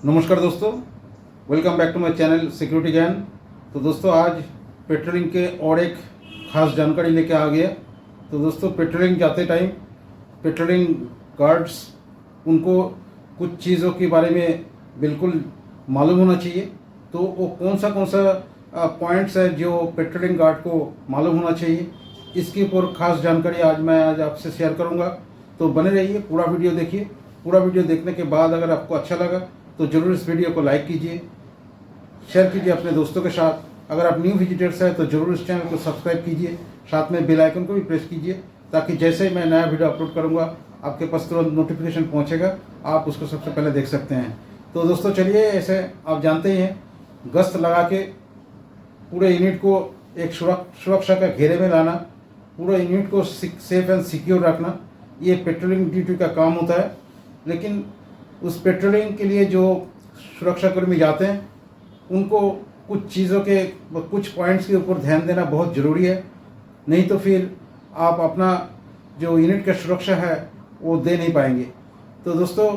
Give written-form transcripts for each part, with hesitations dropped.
नमस्कार दोस्तों, welcome back to my channel security Gyan. तो दोस्तों आज पेट्रोलिंग के और एक ख़ास जानकारी लेके आ गया। तो दोस्तों पेट्रोलिंग जाते टाइम पेट्रोलिंग गार्ड्स उनको कुछ चीज़ों के बारे में बिल्कुल मालूम होना चाहिए। तो वो कौन सा पॉइंट्स है जो पेट्रोलिंग गार्ड को मालूम होना चाहिए, इसके ऊपर ख़ास जानकारी आज आपसे शेयर करूँगा। तो बने रहिए, पूरा वीडियो देखिए। पूरा वीडियो देखने के बाद अगर आपको अच्छा लगा तो ज़रूर इस वीडियो को लाइक कीजिए, शेयर कीजिए अपने दोस्तों के साथ। अगर आप न्यू विजिटर्स हैं तो ज़रूर इस चैनल को सब्सक्राइब कीजिए, साथ में बेल आइकन को भी प्रेस कीजिए, ताकि जैसे ही मैं नया वीडियो अपलोड करूंगा आपके पास तुरंत नोटिफिकेशन पहुंचेगा, आप उसको सबसे पहले देख सकते हैं। तो दोस्तों चलिए, ऐसे आप जानते ही हैं, गश्त लगा के पूरे यूनिट को एक सुरक्षा का घेरे में लाना, पूरे यूनिट को सेफ एंड सिक्योर रखना, ये पेट्रोलिंग ड्यूटी का काम होता है। लेकिन उस पेट्रोलिंग के लिए जो सुरक्षाकर्मी जाते हैं उनको कुछ चीज़ों के कुछ पॉइंट्स के ऊपर ध्यान देना बहुत ज़रूरी है, नहीं तो फिर आप अपना जो यूनिट का सुरक्षा है वो दे नहीं पाएंगे। तो दोस्तों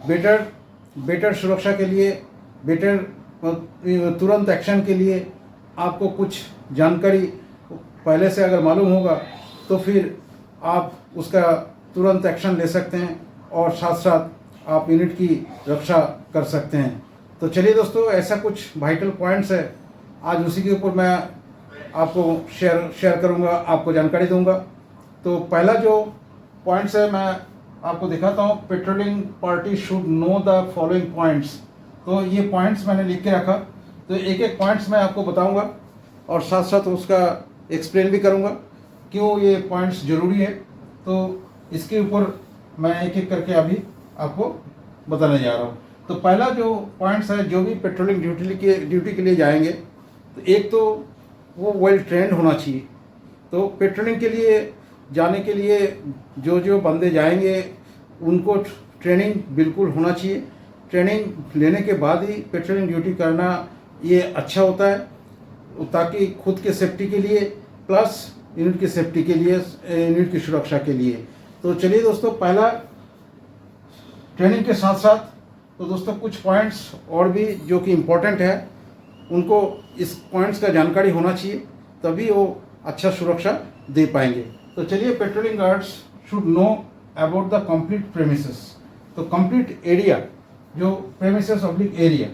बेटर सुरक्षा के लिए, बेटर तुरंत एक्शन के लिए आपको कुछ जानकारी पहले से अगर मालूम होगा तो फिर आप उसका तुरंत एक्शन ले सकते हैं और साथ साथ आप यूनिट की रक्षा कर सकते हैं। तो चलिए दोस्तों, ऐसा कुछ वाइटल पॉइंट्स है, आज उसी के ऊपर मैं आपको शेयर करूंगा, आपको जानकारी दूंगा। तो पहला जो पॉइंट्स है मैं आपको दिखाता हूं। Patrolling party should know the following points. तो ये पॉइंट्स मैंने लिख के रखा, तो एक एक पॉइंट्स मैं आपको बताऊंगा और साथ साथ उसका एक्सप्लेन भी करूंगा क्यों ये पॉइंट्स ज़रूरी है। तो इसके ऊपर मैं एक एक करके अभी आपको बताने जा रहा हूँ। तो पहला जो पॉइंट्स है, जो भी पेट्रोलिंग ड्यूटी के लिए जाएंगे, तो एक तो वो वेल ट्रेंड होना चाहिए। तो पेट्रोलिंग के लिए जाने के लिए जो बंदे जाएंगे उनको ट्रेनिंग बिल्कुल होना चाहिए। ट्रेनिंग लेने के बाद ही पेट्रोलिंग ड्यूटी करना ये अच्छा होता है, ताकि खुद के सेफ्टी के लिए प्लस यूनिट की सेफ्टी के लिए, यूनिट की सुरक्षा के लिए। तो चलिए दोस्तों, पहला ट्रेनिंग के साथ साथ तो दोस्तों कुछ पॉइंट्स और भी जो कि इम्पोर्टेंट है, उनको इस पॉइंट्स का जानकारी होना चाहिए, तभी वो अच्छा सुरक्षा दे पाएंगे। तो चलिए, patrolling guards should know about the complete premises. तो कंप्लीट एरिया, जो प्रेमिसेस ऑब्लिक एरिया,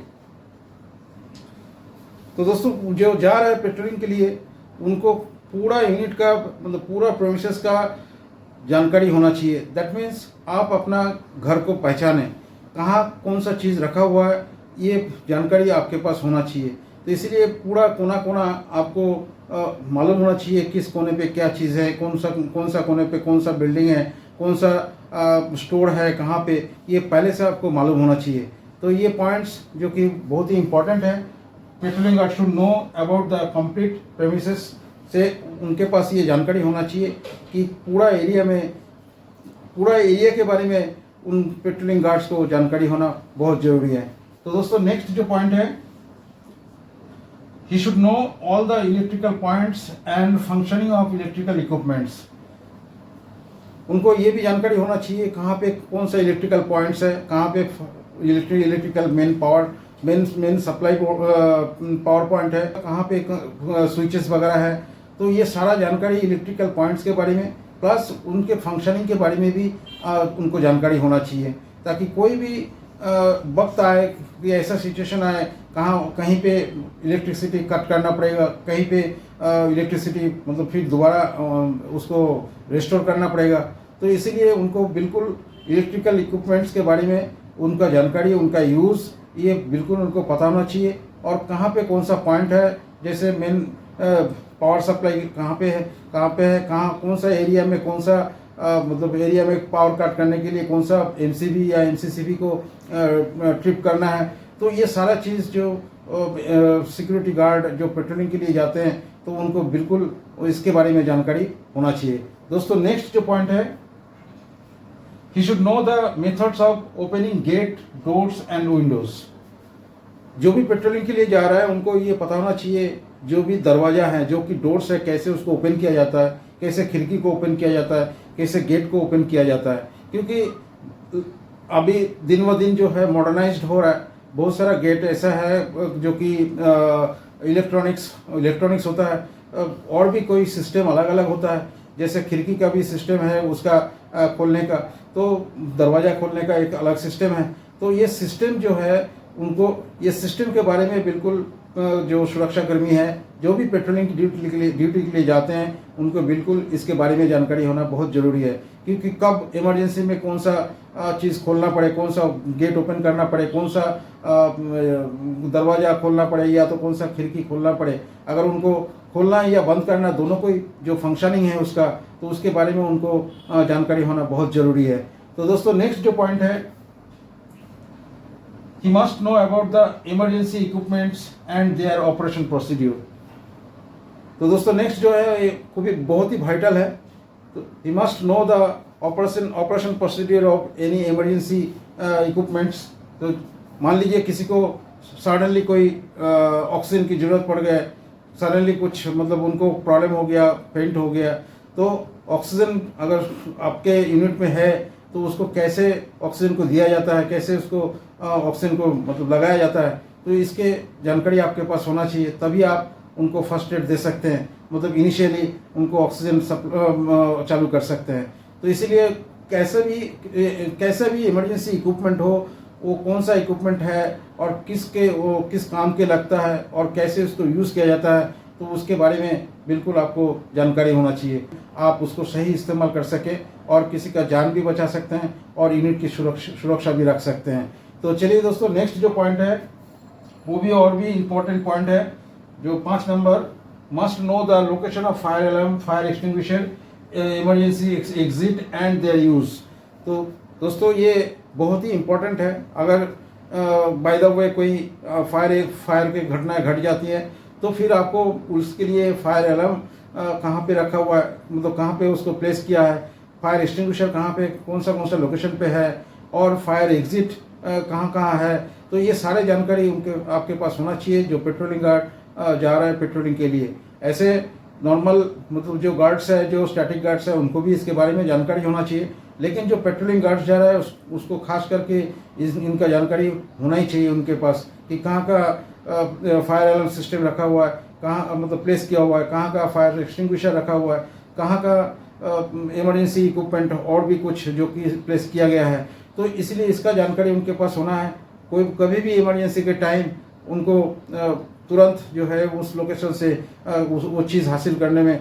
तो दोस्तों जो जा रहा है पेट्रोलिंग के लिए उनको पूरा यूनिट का, मतलब पूरा प्रेमिसेस का जानकारी होना चाहिए। दैट मीन्स आप अपना घर को पहचानें, कहाँ कौन सा चीज़ रखा हुआ है, ये जानकारी आपके पास होना चाहिए। तो इसीलिए पूरा कोना कोना आपको मालूम होना चाहिए, किस कोने पे क्या चीज़ है, कौन सा कोने पे कौन सा बिल्डिंग है, कौन सा स्टोर है, कहाँ पे, ये पहले से आपको मालूम होना चाहिए। तो ये पॉइंट्स जो कि बहुत ही इंपॉर्टेंट है, patrolling guard should know about the complete premises से उनके पास ये जानकारी होना चाहिए कि पूरा एरिया के बारे में उन पेट्रोलिंग गार्ड्स को जानकारी होना बहुत ज़रूरी है। तो दोस्तों नेक्स्ट जो पॉइंट है, he should know all the electrical points and functioning of electrical equipments. उनको ये भी जानकारी होना चाहिए कहाँ पे कौन सा इलेक्ट्रिकल पॉइंट्स है, कहाँ पे electrical main supply power point है, कहाँ पे स्विचेस वगैरह है। तो ये सारा जानकारी इलेक्ट्रिकल पॉइंट्स के बारे में प्लस उनके फंक्शनिंग के बारे में भी उनको जानकारी होना चाहिए, ताकि कोई भी वक्त आए कि ऐसा सिचुएशन आए कहीं पे इलेक्ट्रिसिटी कट करना पड़ेगा, कहीं पे इलेक्ट्रिसिटी मतलब फिर दोबारा उसको रिस्टोर करना पड़ेगा। तो इसीलिए उनको बिल्कुल इलेक्ट्रिकल इक्विपमेंट्स के बारे में उनका जानकारी, उनका यूज़, ये बिल्कुल उनको पता होना चाहिए। और कहाँ पे कौन सा पॉइंट है, जैसे मेन पावर सप्लाई कहाँ पे है, कौन सा एरिया में, कौन सा मतलब एरिया में पावर कट करने के लिए कौन सा एमसीबी या एमसीसीबी को ट्रिप करना है। तो ये सारा चीज़ जो सिक्योरिटी गार्ड जो पेट्रोलिंग के लिए जाते हैं तो उनको बिल्कुल इसके बारे में जानकारी होना चाहिए। दोस्तों नेक्स्ट जो पॉइंट है, he should know the methods of opening gate, doors and windows. जो भी पेट्रोलिंग के लिए जा रहा है उनको ये पता होना चाहिए, जो भी दरवाज़ा है, जो कि डोर्स है, कैसे उसको ओपन किया जाता है, कैसे खिड़की को ओपन किया जाता है, कैसे गेट को ओपन किया जाता है। क्योंकि अभी दिन ब दिन जो है मॉडर्नाइज्ड हो रहा है, बहुत सारा गेट ऐसा है जो कि इलेक्ट्रॉनिक्स होता है, और भी कोई सिस्टम अलग अलग होता है, जैसे खिड़की का भी सिस्टम है उसका खोलने का, तो दरवाज़ा खोलने का एक अलग सिस्टम है। तो ये सिस्टम जो है उनको, ये सिस्टम के बारे में बिल्कुल जो सुरक्षाकर्मी है, जो भी पेट्रोलिंग की ड्यूटी के लिए जाते हैं, उनको बिल्कुल इसके बारे में जानकारी होना बहुत ज़रूरी है। क्योंकि कब इमरजेंसी में कौन सा चीज़ खोलना पड़े, कौन सा गेट ओपन करना पड़े, कौन सा दरवाज़ा खोलना पड़े, या तो कौन सा खिड़की खोलना पड़े, अगर उनको खोलना है या बंद करना, दोनों कोई जो फंक्शनिंग है उसका, तो उसके बारे में उनको जानकारी होना बहुत ज़रूरी है। तो दोस्तों नेक्स्ट जो पॉइंट है, he must know about the emergency equipments and their operation procedure। तो दोस्तों नेक्स्ट जो है ये बहुत ही वाइटल है। तो he must know the operation procedure of any emergency equipments। तो मान लीजिए किसी को सडनली कोई ऑक्सीजन की ज़रूरत पड़ गया, सडनली कुछ मतलब उनको प्रॉब्लम हो गया, फेंट हो गया, तो ऑक्सीजन अगर आपके यूनिट में है तो उसको कैसे ऑक्सीजन को दिया जाता है, कैसे उसको ऑक्सीजन को मतलब लगाया जाता है, तो इसके जानकारी आपके पास होना चाहिए, तभी आप उनको फर्स्ट एड दे सकते हैं, मतलब इनिशियली उनको ऑक्सीजन चालू कर सकते हैं। तो इसीलिए कैसे भी इमरजेंसी इक्विपमेंट हो, वो कौन सा इक्विपमेंट है और किस काम के लगता है और कैसे उसको यूज़ किया जाता है, तो उसके बारे में बिल्कुल आपको जानकारी होना चाहिए, आप उसको सही इस्तेमाल कर सकें और किसी का जान भी बचा सकते हैं और यूनिट की सुरक्षा भी रख सकते हैं। तो चलिए दोस्तों नेक्स्ट जो पॉइंट है वो भी और भी इम्पोर्टेंट पॉइंट है, जो 5 number, must know the location of fire alarm, fire extinguisher, emergency exit and there use. तो दोस्तों ये बहुत ही इम्पोर्टेंट है। अगर बाय द वे कोई फायर की घटनाएं घट जाती हैं, तो फिर आपको उसके लिए फायर अलार्म कहाँ पे रखा हुआ है, मतलब कहाँ पे उसको प्लेस किया है, फायर एक्सटिंग्विशर कहाँ पे कौन सा लोकेशन पे है, और फायर एग्जिट कहाँ है, तो ये सारे जानकारी आपके पास होना चाहिए जो पेट्रोलिंग गार्ड जा रहा है पेट्रोलिंग के लिए। ऐसे नॉर्मल मतलब जो गार्ड्स है, जो स्टैटिक गार्ड्स है, उनको भी इसके बारे में जानकारी होना चाहिए, लेकिन जो पेट्रोलिंग गार्ड्स जा रहा है उसको खास करके इनका जानकारी होना ही चाहिए उनके पास, कि कहाँ का फायर अलार्म सिस्टम रखा हुआ है, कहाँ मतलब प्लेस किया हुआ है, कहाँ का फायर एक्सटिंग्विशर रखा हुआ है, कहाँ का इमरजेंसी इक्विपमेंट और भी कुछ जो कि प्लेस किया गया है। तो इसलिए इसका जानकारी उनके पास होना है। कभी भी इमरजेंसी के टाइम उनको तुरंत जो है उस लोकेशन से वो चीज़ हासिल करने में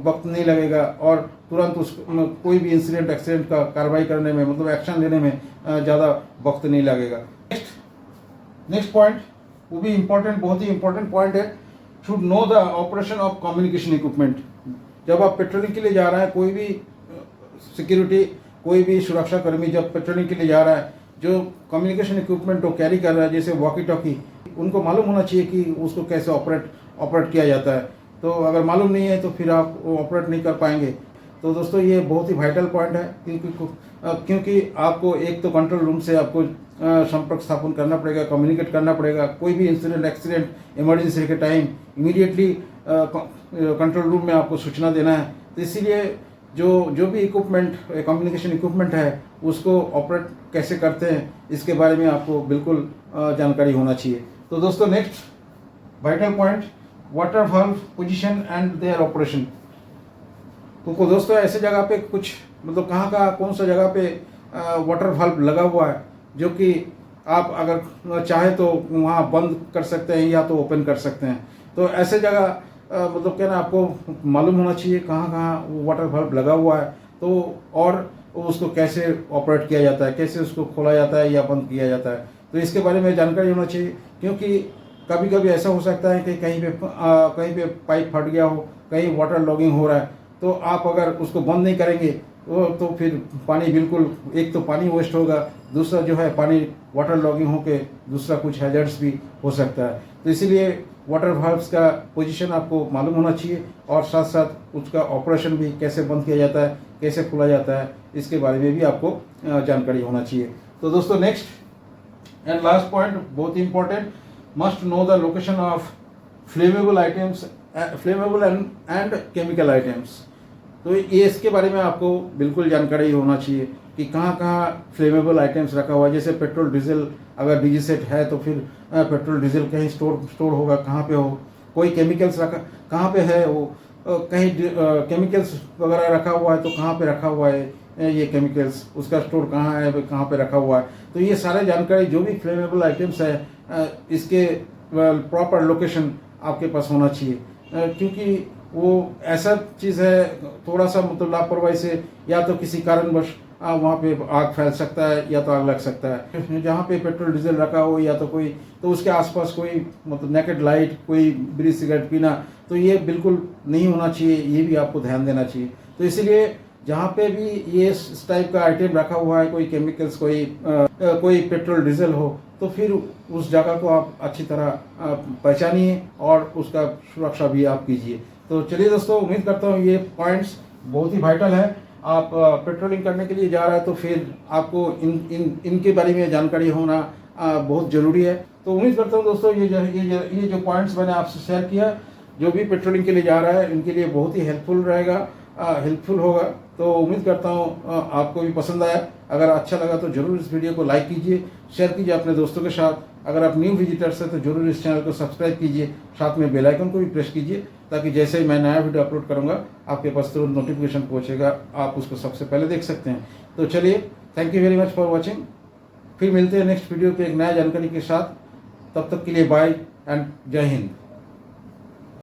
वक्त नहीं लगेगा, और तुरंत उस कोई भी इंसिडेंट एक्सीडेंट का कार्रवाई करने में मतलब एक्शन लेने में ज़्यादा वक्त नहीं लगेगा। नेक्स्ट पॉइंट वो भी इम्पोर्टेंट, बहुत ही इम्पोर्टेंट पॉइंट है, should know the operation of communication equipment. जब आप पेट्रोलिंग के लिए जा रहे हैं, कोई भी सिक्योरिटी, कोई भी सुरक्षा कर्मी जब पेट्रोलिंग के लिए जा रहा है, जो कम्युनिकेशन इक्विपमेंट को कैरी कर रहा है, जैसे वॉकी टॉकी, उनको मालूम होना चाहिए कि उसको कैसे ऑपरेट किया जाता है। तो अगर मालूम नहीं है तो फिर आप ऑपरेट नहीं कर पाएंगे। तो दोस्तों ये बहुत ही वाइटल पॉइंट है, क्योंकि आपको एक तो कंट्रोल रूम से आपको संपर्क स्थापन करना पड़ेगा, कम्युनिकेट करना पड़ेगा। कोई भी इंसिडेंट एक्सीडेंट इमरजेंसी के टाइम इमीडिएटली कंट्रोल रूम में आपको सूचना देना है। तो इसीलिए जो भी इक्विपमेंट कम्युनिकेशन इक्विपमेंट है उसको ऑपरेट कैसे करते हैं, इसके बारे में आपको बिल्कुल जानकारी होना चाहिए। तो दोस्तों next vital point, water valve position and their operation. तो दोस्तों ऐसे जगह पे कुछ मतलब कहाँ कौन सा जगह पे वाटर वाल्व लगा हुआ है, जो कि आप अगर चाहे तो वहाँ बंद कर सकते हैं या तो ओपन कर सकते हैं। तो ऐसे जगह मतलब क्या ना, आपको मालूम होना चाहिए कहाँ वो वाटर वाल्व लगा हुआ है, तो और उसको कैसे ऑपरेट किया जाता है, कैसे उसको खोला जाता है या बंद किया जाता है। तो इसके बारे में जानकारी होना चाहिए, क्योंकि कभी कभी ऐसा हो सकता है कि कहीं पे पाइप फट गया हो, कहीं वाटर लॉगिंग हो रहा है, तो आप अगर उसको बंद नहीं करेंगे तो फिर पानी बिल्कुल, एक तो पानी वेस्ट होगा, दूसरा जो है पानी वाटर लॉगिंग होके दूसरा कुछ हैजर्ड्स भी हो सकता है। तो इसीलिए वाटर वाल्व्स का पोजीशन आपको मालूम होना चाहिए, और साथ साथ उसका ऑपरेशन भी कैसे बंद किया जाता है, कैसे खोला जाता है, इसके बारे में भी आपको जानकारी होना चाहिए। तो दोस्तों नेक्स्ट एंड लास्ट पॉइंट बहुत ही important, must know the location of flammable items, flammable and chemical items. तो ये इसके बारे में आपको बिल्कुल जानकारी होना चाहिए, कि कहाँ कहाँ फ्लेमेबल आइटम्स रखा हुआ है। जैसे पेट्रोल डीजल, अगर डीजी सेट है तो फिर पेट्रोल डीजल कहीं स्टोर होगा, कहाँ पे हो। कोई केमिकल्स रखा कहाँ पे है वो, कहीं केमिकल्स वगैरह रखा हुआ है तो कहाँ पे रखा हुआ है ये केमिकल्स, उसका स्टोर कहाँ है, कहाँ पे रखा हुआ है। तो ये सारे जानकारी जो भी फ्लेमेबल आइटम्स है इसके प्रॉपर लोकेशन आपके पास होना चाहिए, क्योंकि वो ऐसा चीज़ है थोड़ा सा मतलब लापरवाही से या तो किसी कारणवश वहाँ पे आग फैल सकता है या तो आग लग सकता है। जहाँ पे पेट्रोल डीजल रखा हो या तो कोई, तो उसके आसपास कोई मतलब नेकेड लाइट, कोई बीड़ी सिगरेट पीना, तो ये बिल्कुल नहीं होना चाहिए, ये भी आपको ध्यान देना चाहिए। तो इसीलिए जहाँ पे भी ये इस टाइप का आइटम रखा हुआ है, कोई केमिकल्स, कोई पेट्रोल डीजल हो, तो फिर उस जगह को आप अच्छी तरह पहचानिए और उसका सुरक्षा भी आप कीजिए। तो चलिए दोस्तों, उम्मीद करता हूँ ये पॉइंट्स बहुत ही वाइटल है। आप पेट्रोलिंग करने के लिए जा रहा है तो फिर आपको इनके बारे में जानकारी होना बहुत ज़रूरी है। तो उम्मीद करता हूँ दोस्तों ये जो पॉइंट्स मैंने आपसे शेयर किया, जो भी पेट्रोलिंग के लिए जा रहा है इनके लिए बहुत ही हेल्पफुल होगा। तो उम्मीद करता हूँ आपको भी पसंद आया। अगर अच्छा लगा तो ज़रूर इस वीडियो को लाइक कीजिए, शेयर कीजिए अपने दोस्तों के साथ। अगर आप न्यू विजिटर्स हैं तो ज़रूर इस चैनल को सब्सक्राइब कीजिए, साथ में बेल आइकन को भी प्रेस कीजिए, ताकि जैसे ही मैं नया वीडियो अपलोड करूँगा आपके पास तुरंत नोटिफिकेशन पहुँचेगा, आप उसको सबसे पहले देख सकते हैं। तो चलिए, thank you very much for watching. फिर मिलते हैं नेक्स्ट वीडियो पे एक नया जानकारी के साथ। तब तक के लिए बाय एंड जय हिंद।